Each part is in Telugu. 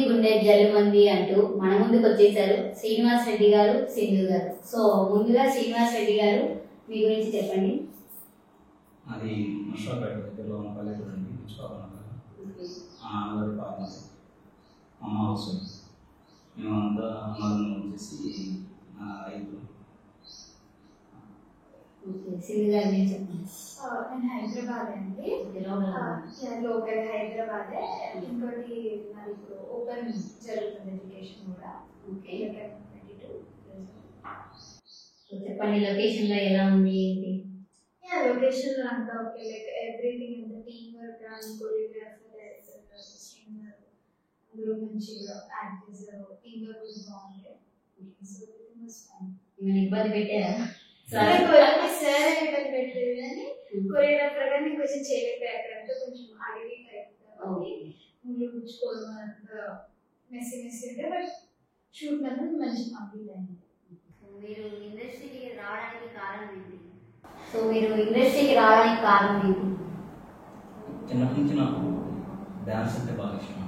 గుండె జల్లుమంది అంటూ మన ముందుకు వచ్చేసారు శ్రీనివాస్ రెడ్డి గారు, సింధు గారు. సో ముందుగా శ్రీనివాస్ రెడ్డి గారు మీ గురించి చెప్పండి. అది మషాపేట దగ్గరలో ఉన్న పల్లెటూరు అండి, నాన్నగారు పాపం అమ్మ హౌస్. మేమంతా అన్నదమ్ములు వచ్చేసి రైతులు. సింధు గారు మీరు చెప్పండి. నేను హైదరాబాద్ అండి, లోకల్ హైదరాబాదే. ఇంకోటి మరి ఇప్పుడు ఓపెన్ జరుగుతుంది ఎడ్యుకేషన్ కూడా. చెప్పండి, లొకేషన్ లో ఎలా ఉంది ఏంటి? లొకేషన్ లో అంతా ఓకే, లైక్ ఎవ్రీథింగ్ అంతా టీమ్ వర్క్ కానీ కొరియోగ్రాఫర్, డైరెక్టర్, స్ట్రీమర్ అందరూ మంచిగా యాక్ట్ చేశారు. టీమ్ వర్క్ కూడా బాగుంది. So everything was fine. ఏమైనా ఇబ్బంది పెట్టారా? సార్ ఇబ్బంది పెట్టలేదు కానీ కొరియోగ్రాఫర్ గారిని కొంచెం చేయలేకపోయారు. అక్కడంతా కొంచెం అడిగి ముళ్ళు పుచ్చుకోవడం అంతా మెస్సీ ఉంటే, బట్ షూట్ మాత్రం మంచి కంప్లీట్ అయింది. మీరు ఇండస్ట్రీకి రావడానికి కారణం ఏంటి? సో మీరు ఇండస్ట్రీకి రావడానికి కారణం ఏంటి? చిన్నప్పటి నుంచి నాకు డ్యాన్స్ అంటే బాగా ఇష్టం.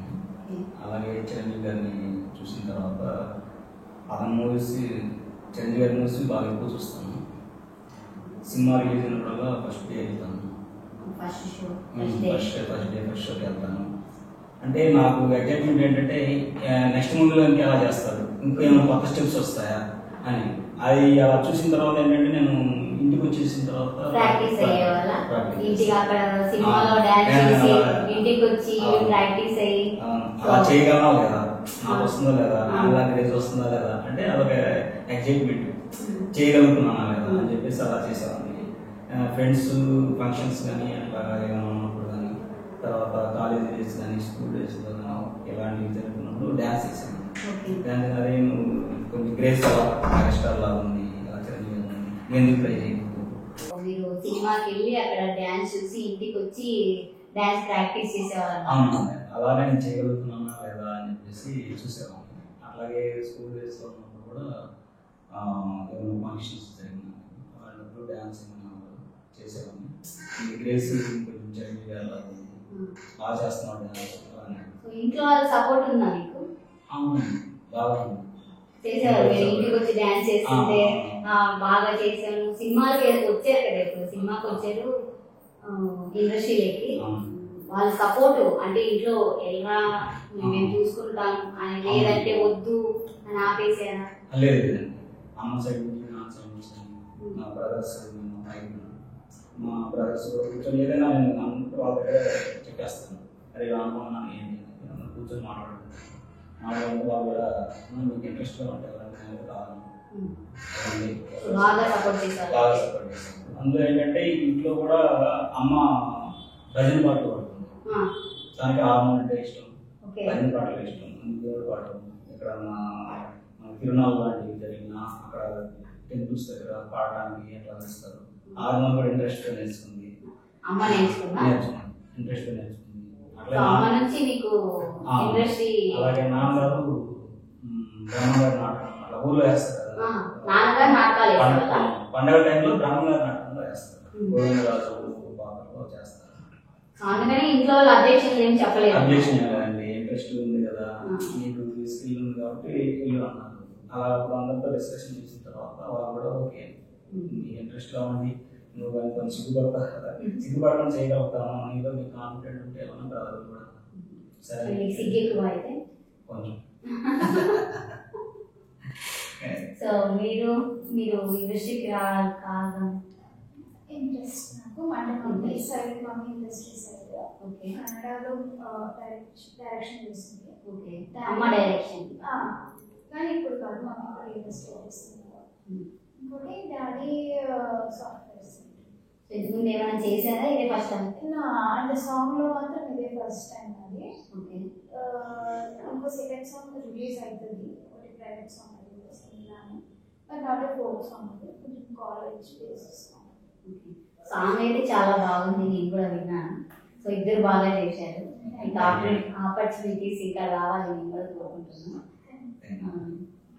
అలాగే చిరంజీవి గారిని చూసిన తర్వాత అతని మూవీస్, చిరంజీవి గారి మూవీస్ బాగా ఎక్కువ చూస్తాను. సినిమా రిలీజ్ అయినప్పుడల్లా ఫస్ట్ డే వెళ్తాను. ఫస్ట్ షోకి వెళ్తాను. అంటే నాకు ఎగ్జైట్మెంట్ ఏంటంటే నెక్స్ట్ మూవీలో ఇంకెలా చేస్తారు, ఇంకేమైనా కొత్త స్టెప్స్ వస్తాయా అని. అది అలా చూసిన తర్వాత ఏంటంటే నేను ఇంటికి వచ్చేసిన తర్వాత ప్రాక్టీస్ అయ్యేవాళ్ళ. ఇంటికి అక్కడ సినిమాలో డాన్స్ చేసి ఇంటికి వచ్చి ప్రాక్టీస్ అయ్యి అలా చేయగలనా లేదా, నాకు వస్తుందా లేదా, అలాంటి రేజ్ వస్తుందా లేదా అంటే అదొక ఎగ్జైట్మెంట్. చేయగలుగుతున్నానా లేదా అని చెప్పేసి అలా చేసేవాడిని. ఫ్రెండ్స్ ఫంక్షన్స్ కానీ అట్లా ఏమైనా ఉన్నప్పుడు కానీ, తర్వాత కాలేజీ డేస్ కానీ స్కూల్ డేస్లో కానీ ఇలాంటివి జరుగుతున్నప్పుడు డ్యాన్స్ చేశాను. డ్యాన్స్ అదే కొంచెం గ్రేస్ స్టార్ లాగా ఉంది, అలా చిరంజీవి ఎందుకు ట్రై చేయలేదు. మీరు సినిమాకి వెళ్ళి అక్కడ డ్యాన్స్ చూసి ఇంటికి వచ్చి డ్యాన్స్ ప్రాక్టీస్ చేసేవాళ్ళు. అవును, అలానే నేను చేయగలుగుతున్నానా లేదా అని చెప్పేసి చూసేవాడిని. అలాగే స్కూల్ డేస్లో ఉన్నప్పుడు కూడా ఏమైనా ఫంక్షన్స్ జరిగిన వాళ్ళప్పుడు డ్యాన్స్ చేసేవాడిని. ఈ గ్రేస్ కొంచెం చిరంజీవి గారు బాగా చేస్తున్నాడు డ్యాన్స్. ఇంట్లో వాళ్ళ సపోర్ట్ ఉందా మీకు? అవును, బాగా చేసేవారు. మీరు ఇంటికి వచ్చి డ్యాన్స్ చేస్తుంటే బాగా చేశాను. సినిమాకి వచ్చారు కదా, ఇప్పుడు సినిమాకి వచ్చారు ఇండస్ట్రీలోకి, వాళ్ళ సపోర్ట్ అంటే ఇంట్లో ఎలా మేము చూసుకుంటాం అని, లేదంటే వద్దు అని ఆపేసారా? లేదు, అమ్మ సైడ్ నుంచి నా సైడ్ నుంచి మా బ్రదర్స్ మా బ్రదర్స్ కూర్చొని ఏదైనా నేను అన్నట్టు వాళ్ళ దగ్గర చెప్పేస్తాను. అరే ఇలా అనుకున్నాను ఏంటి కూర్చొని మాట్లాడుతున్నాను. వాళ్ళు కూడా మీకు ఇంట్రెస్ట్గా ఉంటాయి బాగా సపోర్ట్ చేశారు. అందులో ఏంటంటే ఇంట్లో కూడా అమ్మ భజన పాటలు పాడుతుంది. దానికి హార్మోన్ అంటే ఇష్టం, భజన పాటలు ఇష్టం, దేవుడు పాటలు. ఇక్కడ మన తిరునాళ్ళు లాంటివి జరిగినా అక్కడ టెంపుల్స్ దగ్గర పాడడానికి ఎట్లా చేస్తారు. హార్మోన్ కూడా ఇంట్రెస్ట్గా నేర్చుకుంది, ఇంట్రెస్ట్గా నేర్చుకుంది. అలాగే నాన్నగారు బ్రహ్మగారి నాటకం అట్లా ఊళ్ళో వేస్తారు కదా, పండగ టైంలో బ్రహ్మగారి నాటకంలో వేస్తారు. గోవిందరాజు పాత్రలో చేస్తారు. అబ్జెక్షన్ కదండి, ఇంట్రెస్ట్ ఉంది కదా, నీకు స్కిల్ ఉంది కాబట్టి ఇల్లు అన్నారు. అలా అందరితో డిస్కషన్ చేసిన తర్వాత వాళ్ళు కూడా ఓకే ఇంట్రెస్ట్గా ఉంది, నువ్వు కానీ కొంచెం సిగ్గుపడతావు కదా, సిగ్గుపడడం చేయగలుగుతాను, నీలో నీకు కాన్ఫిడెంట్ ఉంటే ఏమన్నా బ్రదర్ కూడా సరే కొంచెం. సో మీరు ఇండస్ట్రీకి రావడానికి కారణం? ఇంట్రెస్ట్ నాకు mummy side, mummy industry side కన్నడలో డైరెక్షన్ చేస్తుంది. అమ్మ డైరెక్షన్ కానీ ఇప్పుడు కాదు, మమ్మీ కూడా ఇండస్ట్రీ చేస్తున్నారు. ఇంకోటి డాడీ సాఫ్ట్వేర్. ముందు ఏమైనా చేశారా? ఇదే ఫస్ట్ టైం? అంటే సాంగ్లో మాత్రం ఇదే ఫస్ట్ టైం అది. ఇంకో సెకండ్ సాంగ్ రిలీజ్ అవుతుంది, ఒకటి ప్రైవేట్ సాంగ్ అది వస్తున్నాను. బట్ నాట్ ఫోక్ సాంగ్, కొంచెం కాలేజ్ బేసిస్ సాంగ్. సాంగ్ అయితే చాలా బాగుంది, నేను కూడా విన్నాను. సో ఇద్దరు బాగా చేశారు. ఇంకా ఆపర్చునిటీస్ ఇంకా రావాలి నేను కూడా కోరుకుంటున్నాను.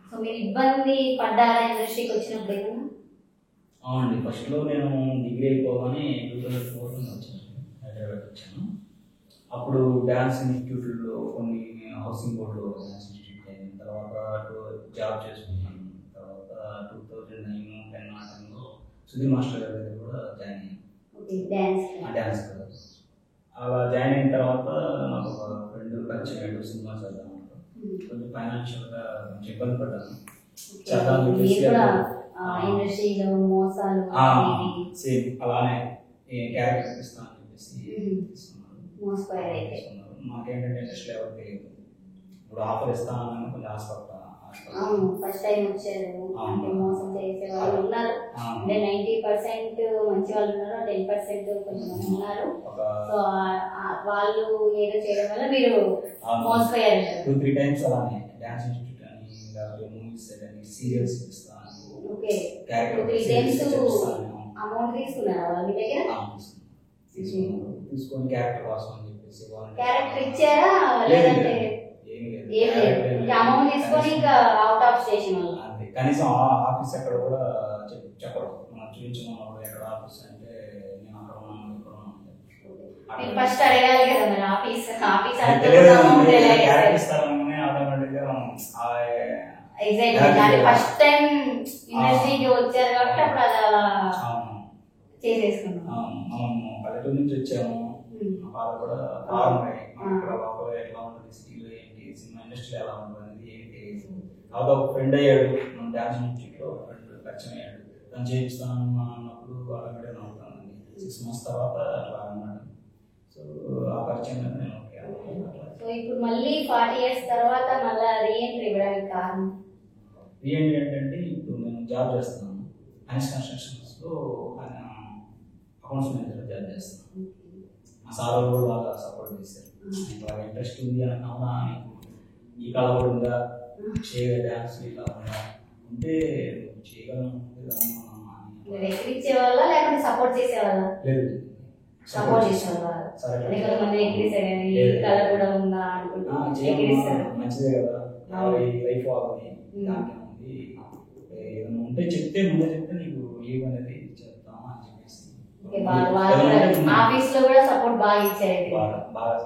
సో మీరు ఇబ్బంది పడ్డారా ఇండస్ట్రీకి వచ్చినప్పుడు ఏమన్నా? అవునండి, ఫస్ట్లో నేను డిగ్రీ అయిపోగానే 2004 వచ్చాను, హైదరాబాద్ వచ్చాను. అప్పుడు డ్యాన్స్ ఇన్స్టిట్యూట్లో కొన్ని హౌసింగ్ బోర్డులో ఇన్స్టిట్యూట్ అయిన తర్వాత జాబ్ చేసుకున్నాను. తర్వాత 2009-10 ఆ టైంలో సుధీర్ మాస్టర్ గారి దగ్గర కూడా జాయిన్ అయ్యాను డ్యాన్స్ కదా. అలా జాయిన్ అయిన తర్వాత నాకు ఒక ఫ్రెండ్ పరిచయం అయ్యాడు, సినిమా చేద్దాం. కొంచెం ఫైనాన్షియల్గా కొంచెం ఇబ్బంది పడ్డాను. సేమ్ అలానే క్యారెక్టర్ ఇస్తాను అని చెప్పేసి మాకేంటంటే ఇంట్రెస్ట్ ఎవరు తెలియదు. ఇప్పుడు ఆఫర్ ఇస్తానని కొంచెం ఆశపడతా. ఫస్ట్ టైం వచ్చారు అంటే మోసం చేసే వాళ్ళు ఉన్నారు. అంటే 90% మంచి వాళ్ళు ఉన్నారు, 10% కొంచెం ఉన్నారు. సో వాళ్ళు ఏదో చేయడం వల్ల మీరు మోసపోయారు. 2-3 టైమ్స్ అలానే డాన్స్ ఇన్స్టిట్యూట్ అని లేకపోతే మూవీస్ అని సీరియల్స్ ఇస్తాను. ఓకే 2-3 టైమ్స్ అమౌంట్ తీసుకున్నారా వాళ్ళ దగ్గర? తీసుకొని క్యారెక్టర్ కోసం అని చెప్పేసి క్యారెక్టర్ ఇచ్చారా లేదంటే ఏం లేదు, అమౌంట్ తీసుకొని ఇంకా అవుట్ ఆఫ్ స్టేషన్ అంతే. కనీసం ఆఫీస్ ఎక్కడ కూడా చెప్పరు. మనం చూపించుకున్నాడు ఎక్కడ ఆఫీస్ అంటే నేను అక్కడ ఉన్నాను ఇక్కడ ఉన్నాను. ఫస్ట్ అడగాలి కదా మరి ఆఫీస్ ఆఫీస్ ఇస్తారని ఆటోమేటిక్గా ఎగ్జాక్ట్లీ ఫస్ట్ టైం ఇండస్ట్రీకి వచ్చారు కాబట్టి అప్పుడు అది అలా చేసేసుకున్నాం. మనం పల్లెటూరు నుంచి వచ్చాము. మా బాధ కూడా బాగున్నాయి. ఇక్కడ లోపల ఎట్లా ఉంటుంది, సిటీలో ఏంటి, సినిమా ఇండస్ట్రీలో ఎలా ఉంటుంది అనేది ఏమి తెలియదు. కాదు ఒక ఫ్రెండ్ అయ్యాడు, మన డాన్స్ ఇన్స్టిట్యూట్లో ఫ్రెండ్ పరిచయం అయ్యాడు. తను చేయిస్తాను అన్నప్పుడు అలాగే నవ్వుతానండి. 6 months తర్వాత అట్లా అన్నాడు. సో ఆ పరిచయం నేను ఓకే. సో ఇప్పుడు మళ్ళీ 40 years తర్వాత మళ్ళీ రీఎంట్రీ ఇవ్వడానికి కారణం రీఎంట్రీ ఏంటంటే ఇప్పుడు నేను జాబ్ చేస్తున్నాను హైన్స్ కన్స్ట్రక్షన్స్లో, అకౌంట్స్ మేనేజర్ జాబ్ చేస్తున్నాను. మా సార్ కూడా బాగా సపోర్ట్ చేశారు. బాగా ఇంట్రెస్ట్ ఉంది అని అవునా, ఈ కళ కూడా ఉందా, చేయగల డ్యాన్స్ ఇట్లా ఉందా ఉంటే చేయగలను. ఎక్కిరించేవాళ్ళ లేకుంటే సపోర్ట్ చేసేవాళ్ళ? లేదు సపోర్ట్ చేసేవాళ్ళ. కళ కూడా ఉందా అనుకుంటున్నాను. మంచిదే కదా, లైఫ్ ఆగుంది. దాంట్లో ఉంది ఏదైనా ఉంటే చెప్తే ముందే చెప్తే నీకు లీవ్ అనేది చెప్తాం అని చెప్పేసి ఆఫీస్ లో కూడా సపోర్ట్ బాగా ఇచ్చారు. బాగా.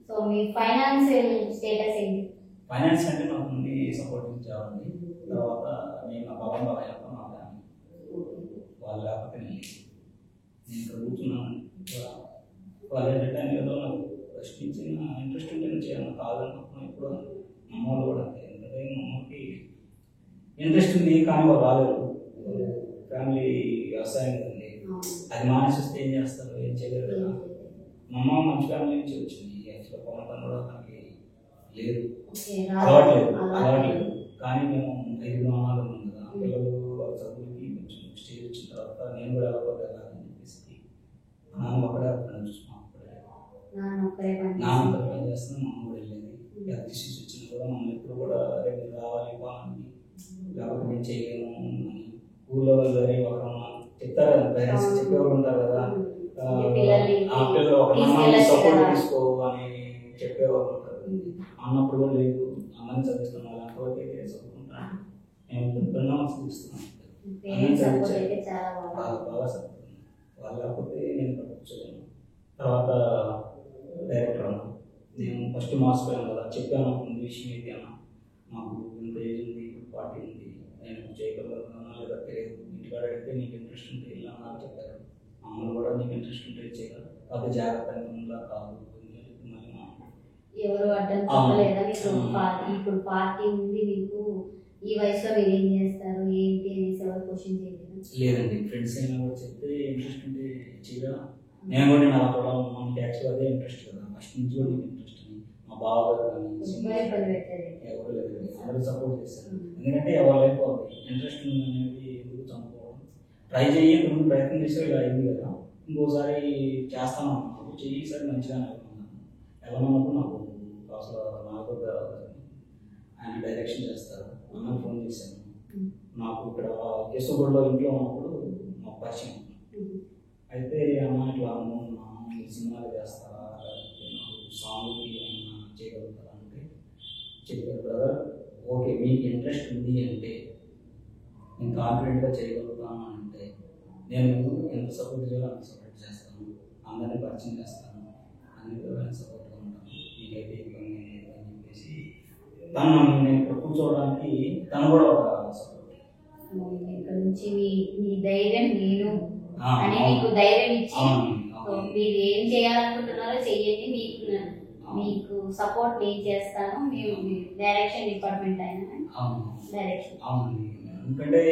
సో మీ ఫైనాన్షియల్ స్టేటస్ ఏంటి? ఫైనాన్స్ అంటే నాకు ముందు సపోర్ట్ ఇచ్చారండి. తర్వాత నేను నా బాబా మా ఫ్యామిలీ వాళ్ళు లేకపోతే నేను చదువుతున్నాను. వాళ్ళు ఏంటంటే ఏదో నాకు ఫస్ట్ నుంచి ఇంట్రెస్ట్ ఉంటే చేయాలి కాదనుకుంటున్నాను. ఇప్పుడు అమ్మవాళ్ళు కూడా అంతే. ఎందుకంటే అమ్మకి ఇంట్రెస్ట్ ఉంది కానీ వాళ్ళు రాలేదు. ఫ్యామిలీ వ్యవసాయం కదండి, అది మానేసి వస్తే ఏం చేస్తారు, ఏం చేయలేరు కదా. మా అమ్మ మంచి ఫ్యామిలీ నుంచి వచ్చింది. యాక్చువల్గా పవన్ పని కూడా మనకి లేదు, అలవాట్లేదు. కానీ మేము 5 అమ్మాలు ఉన్నాం కదా, పిల్లలు వాళ్ళ చదువులకి కొంచెం స్టేజ్ వచ్చిన తర్వాత నేను కూడా వెళ్ళకపోతే వెళ్ళాలని చెప్పేసి నాన్న ఒకడే చూసుకున్నాం. నాన్న పని చేస్తున్నాను, మా అమ్మ కూడా వెళ్ళేది. డిసీజ్ వచ్చినా కూడా మమ్మల్ని ఎప్పుడు కూడా రేపు రావాలి బాగుంది లేకపోతే మేము చేయలేము అని ఊళ్ళో వాళ్ళు చెప్తారు కదా, పేరెంట్స్ చెప్పేవాళ్ళు ఉంటారు కదా, పిల్లలు ఒక సపోర్ట్ తీసుకో అని చెప్పేవాళ్ళు ఉంటారు. అన్నప్పుడు కూడా లేదు, అందరినీ చదివిస్తున్నాను అలాంటి చదువుకుంటాను. నేను పరిణామాలు చూపిస్తున్నాను. బాగా సపోర్ట్ వాళ్ళు లేకపోతే నేను కూర్చోలేను. తర్వాత డైరెక్టర్ అన్నా, నేను ఫస్ట్ మార్క్స్ పోయాను కదా, చెప్పాను ముందు విషయం ఏంటి అన్న, నాకు ఇంత ఏజ్ ఉంది, 40 ఉంది, నేను చేయగలుగుతున్నా లేదా తెలియదు. ఇంటికాడ అడిగితే నీకు ఇంట్రెస్ట్ ఉంటే ఇలా నాకు చెప్పారు. అమ్మలు కూడా నీకు ఇంట్రెస్ట్ ఉంటే చేయగలరు, అది జాగ్రత్తగా ఉందా కాదు. ఎవరు అడ్డం చెప్పలేదా? ఇప్పుడు పార్టీ ఉంది మీకు, ఈ వయసులో మీరు ఏం చేస్తారు ఏంటి అనేసి ఎవరు క్వశ్చన్ చేయలేదు? లేదండి, ఫ్రెండ్స్ అయినా కూడా చెప్తే ఇంట్రెస్ట్ ఉంటే చేయగా నేను కూడా నేను అలా చూడాలి. మనకి యాక్చువల్ అదే ఇంట్రెస్ట్ కదా, ఫస్ట్ నుంచి కూడా నీకు ఇంట్రెస్ట్ అని మా బావగారు కానీ ఎవరు లేదు, అందరూ సపోర్ట్ చేస్తారు. ఎందుకంటే ఎవరు లైఫ్ ఇంట్రెస్ట్ అనేది ఎందుకు చదువుకోవడం, ట్రై చేయి ముందు ప్రయత్నం చేస్తే ఇలా అయింది కదా, ఇంకోసారి చేస్తాను అన్నప్పుడు చెయ్యి సరే మంచిగా వెళ్ళమన్నప్పుడు నాకు అసలు నాకు ఆయన డైరెక్షన్ చేస్తారు. అన్న ఫోన్ చేశాను, నాకు ఇక్కడ కేశవగూడలో ఇంట్లో ఉన్నప్పుడు మాకు పరిచయం. అయితే అమ్మ ఇట్లా అనుకుంటున్నాను, ఈ సినిమాలు చేస్తారా, సాంగ్కి ఏమైనా చేయగలుగుతారా అంటే చెప్పారు. బ్రదర్ ఓకే మీకు ఇంట్రెస్ట్ ఉంది అంటే నేను కాన్ఫిడెంట్గా చేయగలుగుతాను అంటే నేను ఎంత సపోర్ట్ చేయాలో అంత సపోర్ట్ చేస్తాను, అందరినీ పరిచయం చేస్తాను, అన్ని విధాలుగా సపోర్ట్గా ఉంటాను. ఈ నీకైతే ఇబ్బంది అని చెప్పేసి తను నేను ఇక్కడ కూర్చోవడానికి తను కూడా ఒక సపోర్ట్. ఇక్కడ నుంచి మీ ధైర్యం నేను అని మీకు ధైర్యం ఇచ్చి మీరు ఏం చేయాలనుకుంటున్నారో చెయ్యండి, మీకు సపోర్ట్ నేను చేస్తాను, మేము డైరెక్షన్ డిపార్ట్మెంట్ అయినా డైరెక్షన్. అవునండి, ఎందుకంటే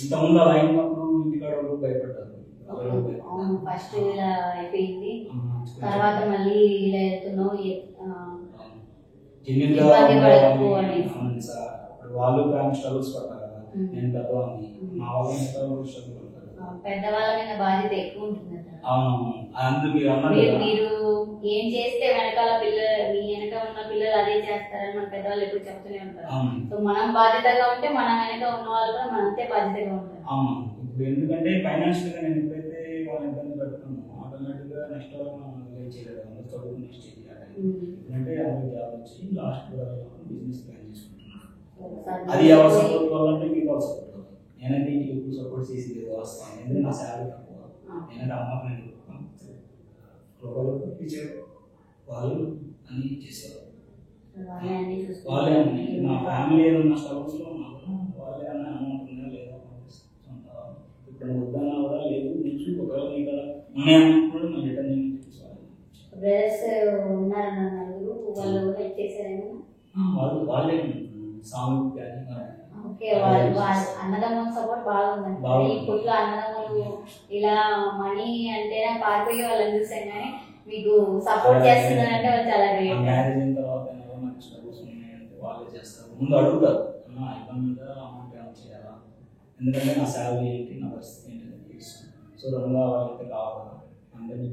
ఇంతకుముందు అలా అయినప్పుడు ఇంటికాడ భయపడ్డారు. ఫస్ట్ ఇలా అయిపోయింది, తర్వాత మళ్ళీ ఇలా వెళ్తున్నావు వాళ్ళు ఫ్యామిలీ స్ట్రగుల్స్ పడతారు కదా, నేను పెద్దవాడిని, మా వాళ్ళు స్ట్రగుల్ పడతారు, పెద్దవాళ్ళ మీద బాధ్యత ఎక్కువ ఉంటుంది. మీరు ఏం చేస్తే వెనకాల మీ వెనక ఉన్న పిల్లలు అదే చేస్తారని మన పెద్దవాళ్ళు ఎప్పుడు చెప్తూనే ఉంటారు. సో మనం బాధ్యతగా ఉంటే మన వెనక ఉన్న వాళ్ళు కూడా మన అంతే బాధ్యతగా ఉంటారు. అవును, ఇప్పుడు ఎందుకంటే ఫైనాన్షియల్ గా నేను ఎప్పుడైతే వాళ్ళ ఇబ్బంది పెడుతున్నామో ఆటోమేటిక్ గా నెక్స్ట్ వాళ్ళు చేయలేదు, అందరూ చదువు నెక్స్ట్ చేయాలి. ఎందుకంటే అందరూ జాబ్ వచ్చి లాస్ట్ బిజినెస్ ప్లాన్ చేసుకుంటున్నాను. అది ఎవరు సపోర్ట్ కావాలంటే మీకు వాళ్ళు సపోర్ట్ కావాలి. నేనైతే ఇంటికి ఎక్కువ సపోర్ట్ చేసి వస్తాను, ఎందుకంటే నా శాలరీ తక్కువ. నేనంటే అమ్మకి నేను వాళ్ళు అన్ని చేసేవారు, వాళ్ళే అన్ని నా ఫ్యామిలీ ఏదన్నా స్ట్రగుల్స్ లో ఉన్నారు, వాళ్ళే అన్న అమౌంట్ ఉందా లేదా ఇప్పుడు వద్దన్నా కూడా లేదు నుంచి ఒకవేళ మీకు ఉన్నాయన్నప్పుడు మళ్ళీ రిటర్న్ వాళ్ళే సాంగ్ కానీ అన్నదమ్ముల సపోర్ట్ బాగుందండి. ఇప్పట్లో అన్నదమ్ములు ఇలా మనీ అంటేనే పారిపోయే వాళ్ళని చూసాం, కానీ మీకు సపోర్ట్ చేస్తున్నారంటే వాళ్ళు చాలా గ్రేట్. మ్యారేజ్ అయిన తర్వాత నాకు స్ట్రగుల్స్ ఉన్నాయంటే వాళ్ళే చేస్తారు, ముందు అడుగుతారు అన్న ఇబ్బంది మీద అమౌంట్ ఏమైనా చేయాలా, ఎందుకంటే నా శాలరీ ఏంటి, నా పరిస్థితి ఏంటి తెలుసు. సో రెండుగా వాళ్ళైతే కావాలి అందరినీ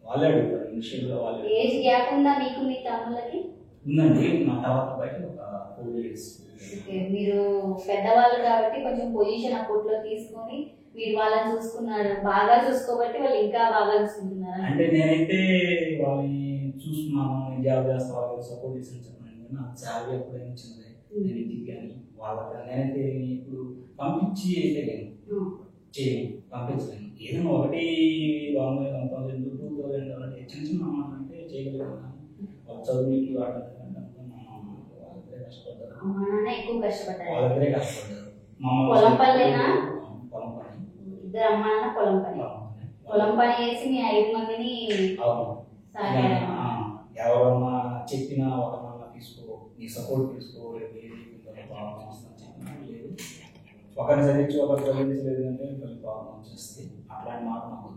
వాళ్ళే అడుగుతారు. ఇనిషియల్గా వాళ్ళే. ఏజ్ గ్యాప్ ఉందా మీకు మీ తమ్ముళ్ళకి? ఉందండి, నా తర్వాత బయట ఒక 4 years. మీరు పెద్దవాళ్ళు కాబట్టి కొంచెం పొజిషన్ అప్పట్లో తీసుకొని మీరు వాళ్ళని చూసుకున్నారు, బాగా చూసుకోబట్టి వాళ్ళు ఇంకా బాగా చూసుకుంటున్నారు. అంటే నేనైతే వాళ్ళని చూస్తున్నాను, జాబ్ చేస్తా, వాళ్ళకి సపోర్ట్ చేసి చెప్పాను. నాకు శాలరీ ఎప్పుడైనా చిన్నదే, నేను ఇంటికి కానీ వాళ్ళకి నేనైతే ఇప్పుడు పంపించి అయితే చేయను, పంపించలేను. ఏదైనా ఒకటి 1,000 2,000 అంటే చిన్న చిన్న అమౌంట్ అంటే చేయగలిగాను, వాళ్ళ చదువుకి వాడడానికి ఎక్కువ కష్టపడ్డారు. వాళ్ళిద్దరే కష్టపడ్డారు. పొలం పనిలేనా? ఇద్దరు అమ్మ నాన్న పొలం పని చేసి మీ 5 మందిని ఎవరన్నా చెప్పినా ఒకరన్నా తీసుకో, నీ సపోర్ట్ తీసుకో, లేదు ఒకరిని చదివించి ఒకరు చదివించలేదు అంటే ప్రాబ్లం వచ్చేస్తుంది. అట్లాంటి మాట నాకు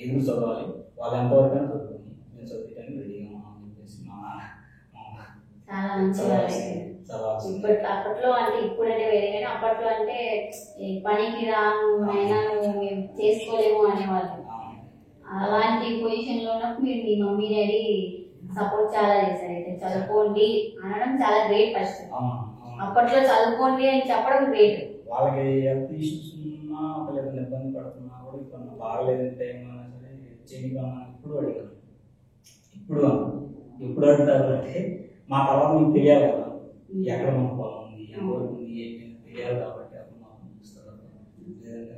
ఎదురు చదవాలి, వాళ్ళు ఎంతవరకైనా చదువుకొని నేను చదివించడానికి రెడీగా ఉన్నాను అని చెప్పేసి మా చాలా మంచి వాళ్ళు. అప్పట్లో అంటే ఇప్పుడంటే వేరే, కానీ అప్పట్లో అంటే పనికి రాను అయినా మేము చేసుకోలేము అనేవాళ్ళు. అలాంటి పొజిషన్ లో ఉన్నప్పుడు మీరు మీ మమ్మీ డాడీ సపోర్ట్ చాలా చేశారు. అయితే చదువుకోండి అనడం చాలా గ్రేట్. ఫస్ట్ అప్పట్లో చదువుకోండి అని చెప్పడం గ్రేట్. వాళ్ళకి హెల్త్ ఇష్యూస్ ఉన్నా ఒకవేళ ఇబ్బంది పడుతున్నా కూడా ఇప్పుడు బాగలేదంటే టైం అయినా సరే చేయగలమా ఇప్పుడు అడిగాను. ఎప్పుడు అడుగుతారు అంటే మా తర్వాత మీకు తెలియాలి కదా, ఎక్కడ మన పొలం ఉంది, ఎవరికి ఉంది, ఏంటి తెలియాలి కాబట్టి అప్పుడు మాకు చూపిస్తారు. లేదంటే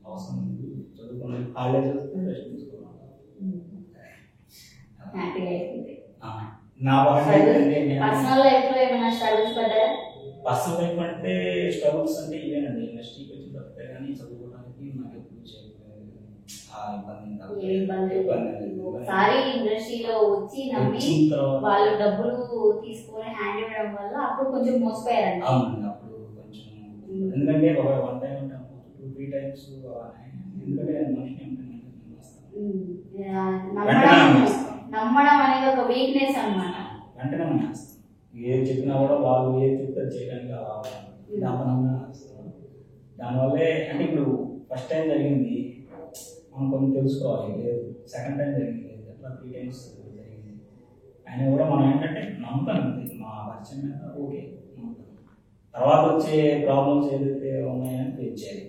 అవసరం ఉంది, చదువుకుని కాలేజ్ చదివితే రెస్ట్ తీసుకోవాలి. నా పర్సనల్ లైఫ్ లో ఏమైనా స్ట్రగుల్స్ పడ్డారా? పర్సనల్ లైఫ్ అంటే స్ట్రగుల్స్ అంటే ఇవేనండి, ఇండస్ట్రీకి వచ్చి తప్పితే కానీ చదువుకోవడానికి నాకు ఎప్పుడు ఒకసారి ఇండస్ట్రీలో వచ్చి నమ్మి వాళ్ళు డబ్బులు తీసుకొని హ్యాండ్ ఇవ్వడం వల్ల అప్పుడు కొంచెం మోసపోయారండి. అప్పుడు కొంచెం ఎందుకంటే ఒక 1 time 2-3 times ఎందుకంటే నమ్మడం అనేది ఒక వీక్నెస్ అన్నమాట. వెంటనే ఏది చెప్పినా కూడా వాళ్ళు ఏది చెప్తే చేయడానికి దానివల్లే. అంటే ఇప్పుడు ఫస్ట్ టైం జరిగింది మనం కొంచెం తెలుసుకోవాలి, లేదు సెకండ్ టైం జరిగింది, అట్లా 3 times జరిగింది. ఆయన కూడా మనం ఏంటంటే నమ్ముతాను, మా పరిచయం మీద ఓకే నమ్ముతాను. తర్వాత వచ్చే ప్రాబ్లమ్స్ ఏదైతే ఉన్నాయని ఫేస్ చేయాలి.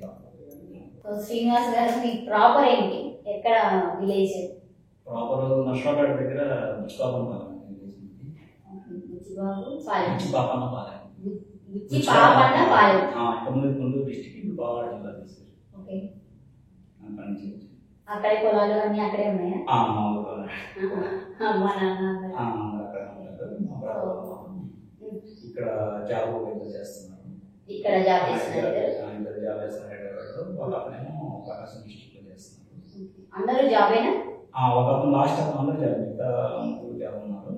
శ్రీనివాస్ గారు మీ ప్రాపర్ ఏంటి, ఎక్కడ విలేజ్? ప్రాపర్ నర్సరావుపేట దగ్గర బుచ్చిపాపన్నపాలెం. గుంటూరు డిస్ట్రిక్ట్ బాగా జిల్లా తీసుకు. అక్కడే పొలాలు అన్నీ అక్కడే ఉన్నాయా? మా ఊళ్ళో అమ్మ నాన్న అక్కడ ఉంటారు. ఇక్కడ జాబ్ చేస్తున్నారు. ఇక్కడ జాబ్ చేస్తున్నారు. ఇద్దరు జాబ్ చేస్తున్నారు. ఒక అతనేమో ప్రకాశం డిస్ట్రిక్ట్ లో చేస్తున్నారు. అందరూ జాబేనా? ఒక అతను లాస్ట్ అతను అందరూ జాబ్, మిగతా ముగ్గురు జాబ్ ఉన్నారు.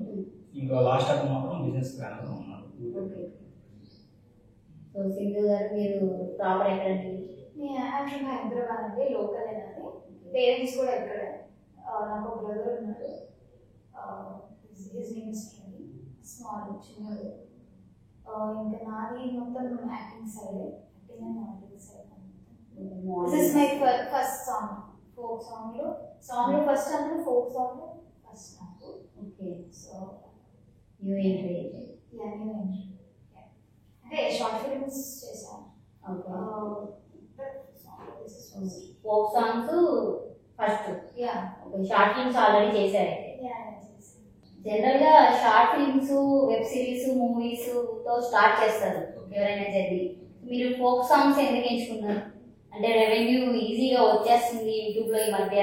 ఇంకా లాస్ట్ అతను మాత్రం బిజినెస్ ప్లాన్ ఉన్నారు. సో సింధు గారు మీరు ప్రాపర్ ఎక్కడండి? నేను హైదరాబాద్ అండి, లోకల్ అండి. పేరెంట్స్ కూడా ఇక్కడ. నాకు ఒక బ్రదర్ ఉన్నారు, స్మాల్ చిన్నది. ఇంకా నాది మొత్తం acting side, acting and modelling side. This is my first song, folk సాంగ్లో ఫస్ట్ అంటే ఫోక్ సాంగ్ ఫస్ట్ నాకు. ఓకే. సో న్యూ ఎంట్రీ అంటే షార్ట్ ఫిల్మ్స్ చేశాను. Folk songs first, yeah short films already చేశారు. జనరల్ గా short films, web series, movies తో స్టార్ట్ చేస్తారు ఎవరైనా జర్నీ. మీరు ఫోక్ సాంగ్స్ ఎందుకు ఎంచుకున్నారు? అంటే రెవెన్యూ ఈజీగా వచ్చేస్తుంది యూట్యూబ్ లో ఈ మధ్య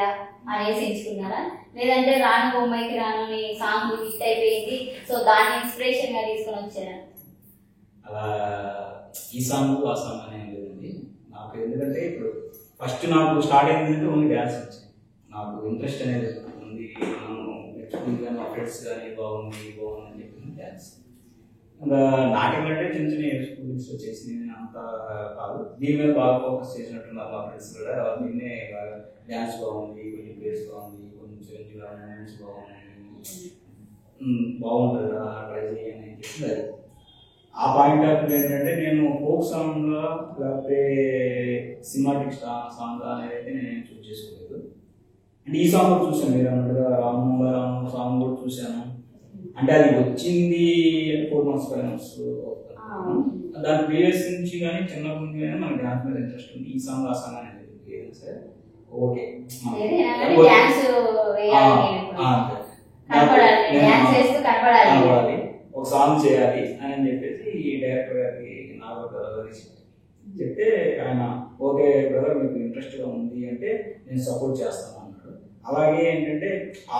అనేసి ఎంచుకున్నారా, లేదంటే రాను బొమ్మాయికి రాను అని సాంగ్ హిట్ అయిపోయింది సో దాన్ని ఇన్స్పిరేషన్ గా తీసుకొని వచ్చారా? అలా ఈ సాంగ్ ఆ సాంగ్ అనేది లేదండి నాకు. ఎందుకంటే ఇప్పుడు ఫస్ట్ నాకు స్టార్ట్ అయిందంటే ఓన్లీ డ్యాన్స్ వచ్చింది. నాకు ఇంట్రెస్ట్ అనేది ఉంది, నేర్చుకుంది కానీ మా ఫ్రెండ్స్ కానీ బాగుంది అని చెప్పింది డ్యాన్స్. ఇంకా నాట్యం అంటే చిన్న చిన్న స్కూల్స్లో చేసి నేను అంత కాదు, దీని మీద బాగా ఫోకస్ చేసినట్టున్నారు మా ఫ్రెండ్స్ కూడా. దీన్నే డ్యాన్స్ బాగుంది, కొంచెం బేస్ బాగుంది, కొంచెం మూమెంట్స్ బాగుంటుంది కదా ట్రై చేయని చెప్పింది. ఆ పాయింట్ ఆఫ్ వ్యూ ఏంటంటే నేను ఫోక్ సాంగ్లో లేకపోతే సినిమాటిక్ సాంగ్ అనేది అయితే నేను చూస్ చేసుకోలేదు. అంటే ఈ సాంగ్ కూడా చూసాను, మీరు అన్నట్టుగా రాము సాంగ్ కూడా చూశాను. అంటే అది వచ్చింది 4 months 5 months దాని ప్రీవియస్ నుంచి కానీ చిన్నప్పటి నుంచి కానీ మనకి డ్యాన్స్ మీద ఇంట్రెస్ట్ ఉంది. ఈ సాంగ్ ఆ సాంగ్ అనేది ఏదైనా సరే ఓకే కనపడాలి, ఒక సాంగ్ చేయాలి అని చెప్పేసి ఈ డైరెక్టర్ గారికి చెప్తే ఆయన ఓకే బ్రదర్ మీకు ఇంట్రెస్ట్గా ఉంది అంటే నేను సపోర్ట్ చేస్తాను అన్నాడు. అలాగే ఏంటంటే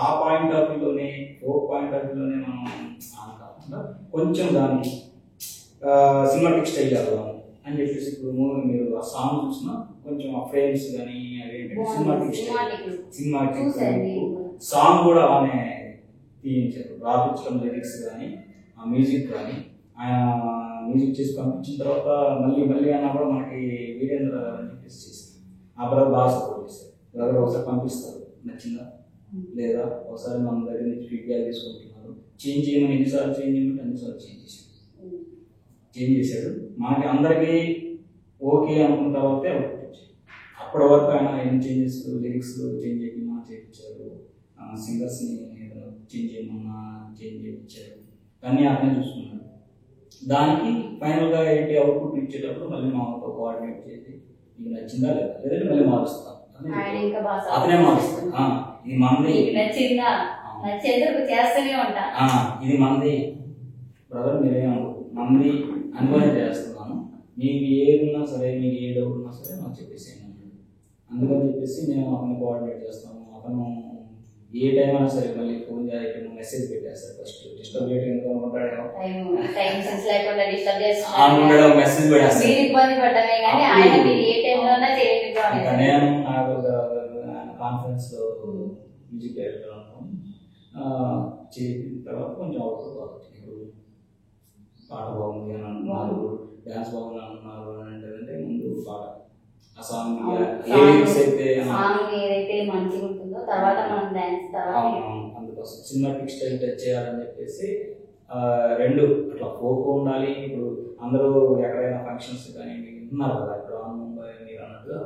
ఆ పాయింట్ ఆఫ్ వ్యూలోనే ఫోక్ పాయింట్ ఆఫ్ వ్యూలోనే మనం కాకుండా కొంచెం దానికి సినిమాటిక్ స్టైల్ వెళ్దాం అని చెప్పేసి ఇప్పుడు మూవీ మీరు ఆ సాంగ్ చూసినా కొంచెం ఆ ఫ్రేమ్స్ కానీ అవి ఏంటంటే సినిమాటిక్ సాంగ్ కూడా అలానే తీయించారు. రాపించడం లిరిక్స్ కానీ ఆ మ్యూజిక్ కానీ ఆయన మ్యూజిక్ చేసి పంపించిన తర్వాత మళ్ళీ అన్నా కూడా మనకి వీరేంద్ర అని చెప్పేసి చేశారు. ఆ బ్రదర్ బాగా సపోర్ట్ చేశారు. బ్రదర్ ఒకసారి పంపిస్తారు నచ్చిందా లేదా, ఒకసారి మన దగ్గర నుంచి ఫీడ్బ్యాక్ తీసుకుంటున్నారు, చేంజ్ చేయమని ఎన్నిసార్లు చేంజ్ చేయమంటే అన్నిసార్లు చేంజ్ చేశాడు. మనకి అందరికీ ఓకే అనుకున్న తర్వాతే అవుట్పుట్ వచ్చాయి. అప్పటి వరకు ఆయన ఏం చేంజెస్ లిరిక్స్ చేంజ్ చేయమన్నా చేయించారు, సింగర్స్ని చేంజ్ చేయమన్నా చేంజ్ చేయించారు, అన్నీ అతనే చూసుకున్నాడు. దానికి ఫైనల్గా ఏంటి అవుట్పుట్ ఇచ్చేటప్పుడు మళ్ళీ మాతో కోఆర్డినేట్ చేసి మీకు నచ్చిందా లేదా, లేదంటే మళ్ళీ మారుస్తాం అతనే మారుస్తాం. ఇది మంది ఇది మంది బ్రదర్ మీరేమో మంది అనుభవం చేస్తున్నాను, మీకు ఏది ఉన్నా సరే మీకు ఏ డౌట్ ఉన్నా సరే నాకు చెప్పేసి అందుకని చెప్పేసి మేము అతను కోఆర్డినేట్ చేస్తాము. అతను ఏ టైం అయినా సరే మళ్ళీ ఫోన్ చేయాలి మెసేజ్ పెట్టేస్తారు. ఫస్ట్ డిస్టర్బ్ చేయడం ఎందుకు అనుకుంటాడేమో మెసేజ్ నేను నాకు కాన్ఫరెన్స్ లో మ్యూజిక్ డైరెక్టర్ అనుకోని చేసిన తర్వాత కొంచెం అవుతుంది పాట బాగుంది అని అంటున్నారు, డ్యాన్స్ బాగుంది అంటున్నారు అని అంటే ముందు పాట ఆ సాంగ్ ఏదైతే మంచిగా ఉంటుందో తర్వాత మనం డాన్స్ అందుకోసం సినిమాటిక్ స్టైల్ టచ్ చేయాలని చెప్పేసి రెండు అట్లా ఫోక్ ఉండాలి. ఇప్పుడు అందరూ ఎక్కడైనా ఫంక్షన్స్ కానీ వింటున్నారు కదా, ఇప్పుడు ముంబై మీరు అన్నట్టుగా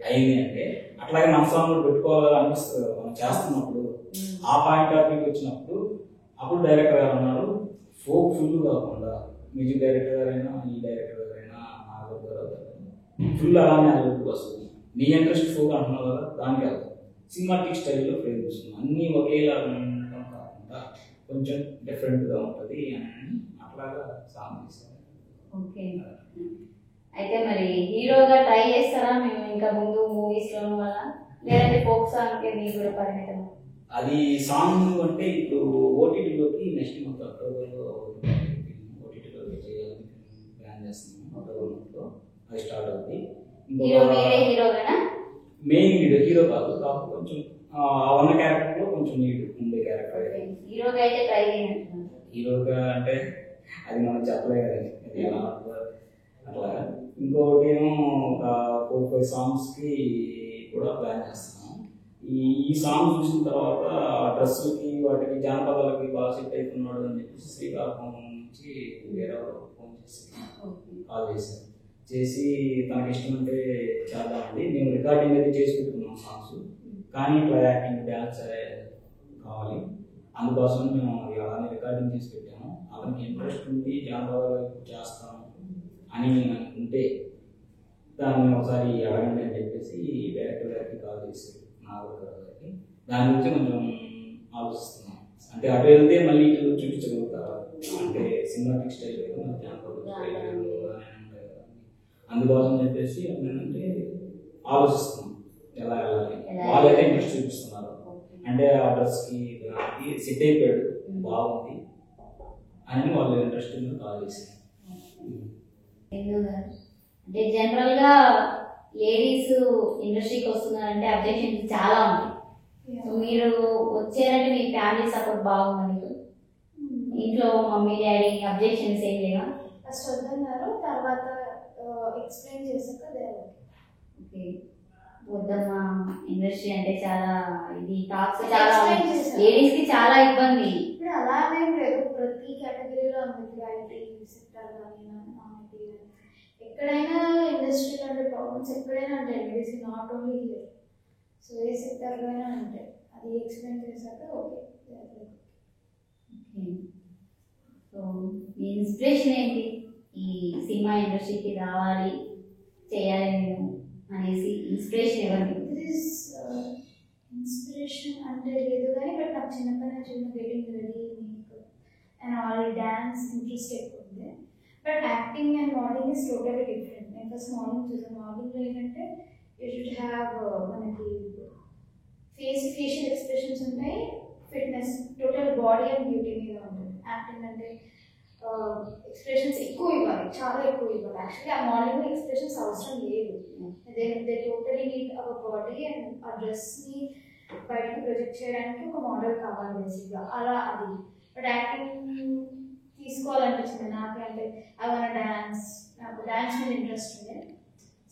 అయింది అంటే అట్లాగే మన సాంగ్ పెట్టుకోవాలని అనిపిస్తుంది మనం చేస్తున్నప్పుడు. ఆ పాయింట్ ఆఫ్ వ్యూకి వచ్చినప్పుడు అప్పుడు డైరెక్టర్ గారు అన్నారు ఫోక్ ఫుల్ కాకుండా మ్యూజిక్ డైరెక్టర్ గారైనా ఈ డైరెక్టర్ గారైనా నాగర్ గారు ఫుల్ అలానే అభివృద్ధి వస్తుంది. నీ ఇంట్రెస్ట్ ఫోక్ అంటున్నావు కదా దానికి వెళ్తాం, సినిమాటిక్ స్టైల్లో ఫ్రేమ్ చేస్తుంది, అన్నీ ఒకేలా ఉండటం కాకుండా కొంచెం డిఫరెంట్గా ఉంటుంది అని అట్లాగా సాంగ్ చేశారు. ఓకే. అయితే మరి హీరోగా ట్రై చేస్తారా మేము ఇంకా ముందు మూవీస్ లోను వల్ల, లేదంటే ఫోక్ సాంగ్ మీకు కూడా పరిమితం? అది సాంగ్ అంటే ఇప్పుడు ఓటీటీలోకి నెక్స్ట్ మంత్ అక్టోబర్లో ఓటీటీలోకి చేయాలని ప్లాన్ చేస్తున్నాము. అక్టోబర్ మంత్లో అది స్టార్ట్ అవుతుంది. హీరో మీరే హీరోగానా? మెయిన్ హీరో కాదు, కాకపోతే కొంచెం ఉన్న క్యారెక్టర్లో కొంచెం నీట్ ఉండే క్యారెక్టర్. హీరోగా అయితే ట్రై చేయండి. హీరోగా అంటే అది మనం చెప్పలే కదండి, అది ఎలా అట్లా. ఇంకొకటి ఏమో ఒక 4-5 సాంగ్స్కి కూడా ప్లాన్ చేస్తున్నాం. ఈ సాంగ్ చూసిన తర్వాత డ్రెస్సులకి వాటికి జానపదాలకి బాగా సెట్ అవుతున్నాడు అని చెప్పేసి శ్రీకాకుళం నుంచి వేరే ఫోన్ చేసి కాల్ చేశారు. చేసి తనకి ఇష్టం అంటే చేద్దామండి, మేము రికార్డింగ్ అయితే చేసి పెట్టుకున్నాం సాంగ్స్, కానీ ఇట్లా యాక్టింగ్ డ్యాన్స్ కావాలి, అందుకోసం మేము అలానే రికార్డింగ్ చేసి పెట్టాము. అతనికి ఇంట్రెస్ట్ ఉంది జానపదాలు చేస్తాము అని ఉంటే దాన్ని ఒకసారి అడగండి అని చెప్పేసి డైరెక్టర్ గారికి కాల్ చేశారు, నాగరాజు గారికి. దాని గురించి కొంచెం ఆలోచిస్తున్నాం. అంటే అటు వెళ్తే మళ్ళీ ఇటు చూపించగలుగుతారు, అంటే సినిమాటిక్ స్టైల్ మన జానపద స్టైల్, అందుకోసం చెప్పేసి ఏంటంటే ఆలోచిస్తున్నాం ఎలా వెళ్ళాలి. వాళ్ళైతే ఇంట్రెస్ట్ చూపిస్తున్నారు, అంటే ఆ డ్రెస్కి దానికి సెట్ అయిపోయాడు బాగుంది అని వాళ్ళు ఇంట్రెస్ట్ కాల్ చేశారు. అంటే జనరల్ గా లేడీస్ ఇండస్ట్రీకి వస్తున్నారంటే అబ్జెక్షన్స్ చాలా ఉంటాయి. మీరు వచ్చారంటే మీ ఫ్యామిలీ సపోర్ట్ బాగుంది మీకు? ఇంట్లో మమ్మీ డాడీ అబ్జెక్షన్స్ ఏం లేవా? ఫస్ట్ వద్దన్నారు, తర్వాత ఎక్స్ప్లెయిన్ చేశాక ఓకే. వద్దమ్మా, ఇండస్ట్రీ అంటే చాలా ఇది టాక్స్ చాలా లేడీస్ కి చాలా ఇబ్బంది. ఇప్పుడు అలానే లేదు, ప్రతి కేటగిరీలో ఉంది. ఐటీ సెక్టర్ కానీ ఎక్కడైనా ఇండస్ట్రీలో అంటే ప్రాబ్లమ్స్ ఎక్కడైనా ఉంటాయి, లేడీస్కి నాట్ ఓన్లీ హియర్. సో ఏ సెక్టర్లో అయినా ఉంటాయి, అది ఎక్స్ప్లెయిన్ చేశాక ఓకే. సో మీ ఇన్స్పిరేషన్ ఏంటి? ఈ సినిమా ఇండస్ట్రీకి రావాలి, చేయాలి నేను అనేసి ఇన్స్పిరేషన్ ఎవరికి? ఇన్స్పిరేషన్ అంటే లేదు కానీ, బట్ నాకు చిన్నప్పటి నుంచి getting ready and all dance interest ఎక్కువ ఉంది. But acting and modelling is totally different. నేను ఫస్ట్ మోడలింగ్ చూసాను. మోడలింగ్లో ఏంటంటే యూ షుడ్ హ్యావ్ మనకి ఫేషియల్ ఎక్స్ప్రెషన్స్ ఉంటాయి, fitness, total body and beauty మీద ఉంటుంది. యాక్టింగ్ అంటే ఎక్స్ప్రెషన్స్ ఎక్కువ ఇవ్వాలి, చాలా ఎక్కువ ఇవ్వాలి. యాక్చువల్లీ ఆ మోడలింగ్ ఎక్స్ప్రెషన్స్ అవసరం లేదు. They totally need our body and ఆ డ్రెస్ని బయటకు ప్రొజెక్ట్ చేయడానికి ఒక మోడల్ కావాలి బేసిక్గా, అలా అది. బట్ యాక్టింగ్ తీసుకోవాలనిపించింది నాకంటే. ఐ వాంట్ డాన్స్, నాకు డాన్స్ మీద ఇంట్రెస్ట్ ఉంది.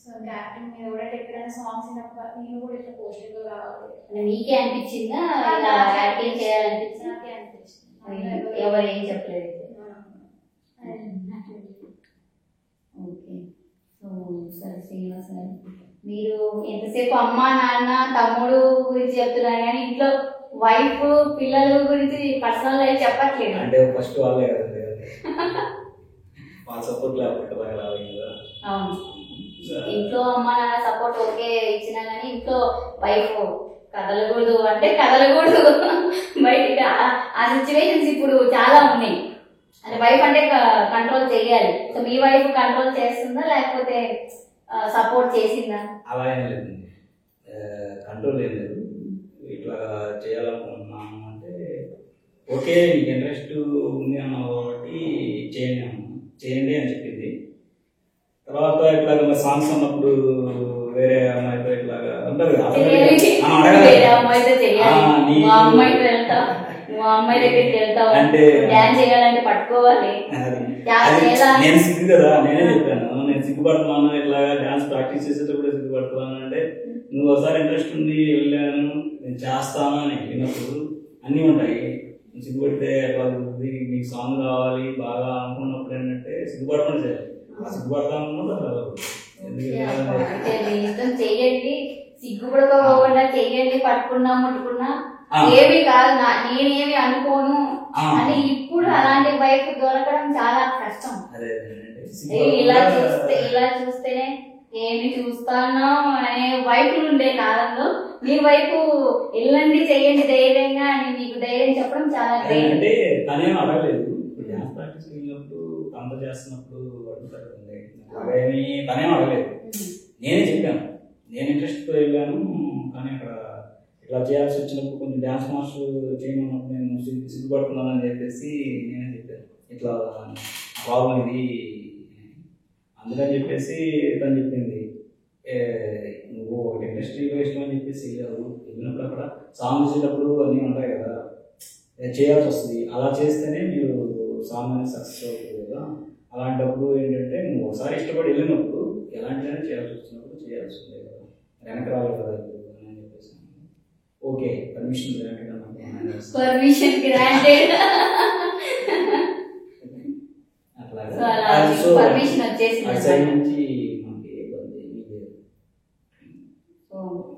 సో ఇంకా యాక్టింగ్ మీద కూడా ఎక్కడైనా సాంగ్స్ విన్నప్పుడు నేను కూడా ఇట్లా పోస్టర్గా రావాలి. మీకే అనిపించిందా ఇలా యాక్టింగ్ చేయాలనిపించింది? నాకే అనిపించింది, ఎవరు ఏం చెప్పలేదు. ఓకే. సో సరే శ్రీనివాస్ గారు, మీరు ఎంతసేపు అమ్మ నాన్న తమ్ముడు గురించి చెప్తున్నారు కానీ ఇంట్లో వైఫ్ పిల్లల గురించి పర్సనల్ లైఫ్ చెప్పట్లేదు. అంటే ఫస్ట్ వాళ్ళే కదండి, వాళ్ళ సపోర్ట్ లేకపోతే రావాలి కదా. అవును, ఇంట్లో అమ్మ నాన్న సపోర్ట్ ఓకే ఇచ్చినా కానీ ఇంట్లో వైఫ్ కదలకూడదు అంటే కదలకూడదు బయటికి. ఆ సిచ్యువేషన్స్ ఇప్పుడు చాలా ఉన్నాయి. అంటే వైఫ్ అంటే కంట్రోల్ చేయాలి. సో మీ వైఫ్ కంట్రోల్ చేస్తుందా లేకపోతే సపోర్ట్ చేసిందా? అలా ఏం లేదు, కంట్రోల్ ఏం లేదు. ఇట్లా చేయాలనుకుంటున్నాను అంటే ఓకే నీకు ఇంట్రెస్ట్ ఉంది అన్నావు కాబట్టి చేయండి అని చెప్పింది. తర్వాత ఇట్లాగ సాంగ్స్ అన్నప్పుడు వేరే అమ్మాయితో ఇట్లాగా ఉంటారు కదా, అంటే డాన్స్ చేయాలంటే పట్టుకోవాలి. నేను సిగ్గు కదా, నేనే చెప్పాను నేను సిగ్గుపడుతున్నాను, ఇట్లా డాన్స్ ప్రాక్టీస్ చేసేటప్పుడు సిగ్గుపడుతున్నాను అంటే నువ్వు ఒకసారి ఇంట్రెస్ట్ ఉంది వెళ్ళాను నేను చేస్తాను అని విన్నప్పుడు అన్నీ ఉంటాయి. సిగ్గుపడితే ఎట్లా ఉంటుంది, నీకు సాంగ్ కావాలి బాగా అనుకున్నప్పుడు ఏంటంటే సిగ్గుపడకుండా చేయాలి. చెయ్యండి, సిగ్గుపడుకోకుండా చెయ్యండి, పట్టుకున్నా ముట్టుకున్నా ఏమి కాదు, నేనేమి అనుకోను అని. ఇప్పుడు అలాంటి వైఫ్ దొరకడం చాలా కష్టం. ఇలా చూస్తేనే ఏమి చూస్తాను అనే వైపులు ఉండే కాలంలో మీ వైపు వెళ్ళండి చెయ్యండి ధైర్యంగా అని మీకు ధైర్యం చెప్పడం చాలా గ్రేట్. అంటే తనేం అడగలేదు, డాన్స్ ప్రాక్టీస్ వెళ్ళినప్పుడు తనతో చేస్తున్నప్పుడు అడుగుతారు అలాగేమి తనేం అడగలేదు, నేనే చెప్పాను. నేను ఇంట్రెస్ట్తో వెళ్ళాను, కానీ అక్కడ ఇట్లా చేయాల్సి వచ్చినప్పుడు కొంచెం డ్యాన్స్ మాస్టర్ చేయమన్నప్పుడు నేను సిగ్గుపడుతున్నానని చెప్పేసి నేనే చెప్పాను, ఇట్లా ప్రాబ్లం ఇది. అందుకని చెప్పేసి తను చెప్పింది, నువ్వు ఒక ఇండస్ట్రీలో ఇష్టం అని చెప్పేసి వెళ్ళినప్పుడు అక్కడ సాంగ్ చేసేటప్పుడు అన్నీ ఉంటాయి కదా, చేయాల్సి వస్తుంది. అలా చేస్తేనే మీరు సాంగ్ అనేది సక్సెస్ అవుతుంది కదా. అలాంటప్పుడు ఏంటంటే నువ్వు ఒకసారి ఇష్టపడి వెళ్ళినప్పుడు ఎలాంటిదైనా చేయాల్సి వచ్చినప్పుడు చేయాల్సి ఉంటుంది కదా, వెనక రావాలి కదా అని చెప్పేసి. Okay, permission granted. అట్లాగే పర్మిషన్ వచ్చేసింది నుంచి